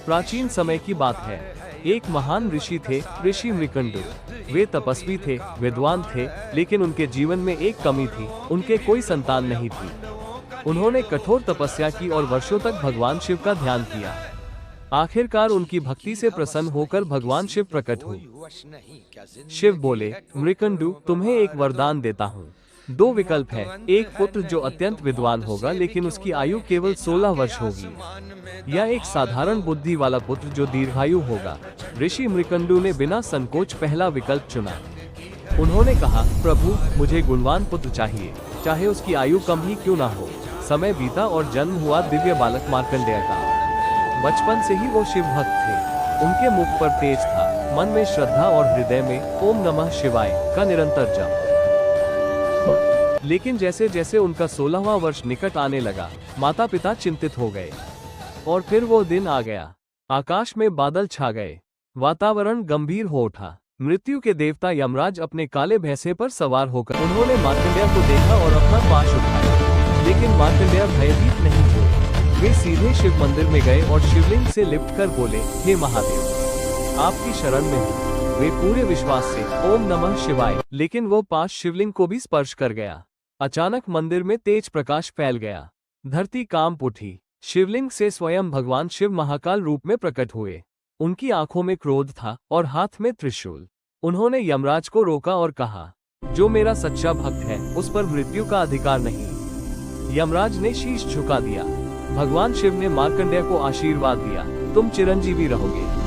प्राचीन समय की बात है। एक महान ऋषि थे, ऋषि मृकंडु। वे तपस्वी थे, विद्वान थे, लेकिन उनके जीवन में एक कमी थी, उनके कोई संतान नहीं थी। उन्होंने कठोर तपस्या की और वर्षों तक भगवान शिव का ध्यान किया। आखिरकार उनकी भक्ति से प्रसन्न होकर भगवान शिव प्रकट हुए। शिव बोले, मृकंडु, तुम्हें एक वरदान देता हूँ। 2 विकल्प है, एक पुत्र जो अत्यंत विद्वान होगा लेकिन उसकी आयु केवल 16 वर्ष होगी, या एक साधारण बुद्धि वाला पुत्र जो दीर्घायु होगा। ऋषि मृकंडु ने बिना संकोच पहला विकल्प चुना। उन्होंने कहा, प्रभु, मुझे गुणवान पुत्र चाहिए, चाहे उसकी आयु कम ही क्यों ना हो। समय बीता और जन्म हुआ दिव्य बालक मार्कंडेय का। बचपन से ही वो शिव भक्त थे। उनके मुख पर तेज था, मन में श्रद्धा और हृदय में ओम नमः शिवाय का निरंतर जप। लेकिन जैसे जैसे उनका 16वां वर्ष निकट आने लगा, माता पिता चिंतित हो गए। और फिर वो दिन आ गया। आकाश में बादल छा गए, वातावरण गंभीर हो उठा। मृत्यु के देवता यमराज अपने काले भैंसे पर सवार होकर उन्होंने मार्कंडेय को देखा और अपना पाश उठाया। लेकिन मार्कंडेय भयभीत नहीं हुए। वे सीधे शिव मंदिर में गए और शिवलिंग से लिपटकर बोले, हे महादेव, आपकी शरण में हूँ। वे पूरे विश्वास से ओम नमः शिवाय, लेकिन वो पाश शिवलिंग को भी स्पर्श कर गया। अचानक मंदिर में तेज प्रकाश फैल गया, धरती कांप उठी। शिवलिंग से स्वयं भगवान शिव महाकाल रूप में प्रकट हुए। उनकी आंखों में क्रोध था और हाथ में त्रिशूल। उन्होंने यमराज को रोका और कहा, जो मेरा सच्चा भक्त है उस पर मृत्यु का अधिकार नहीं। यमराज ने शीश झुका दिया। भगवान शिव ने मार्कंडेय को आशीर्वाद दिया, तुम चिरंजीवी रहोगे।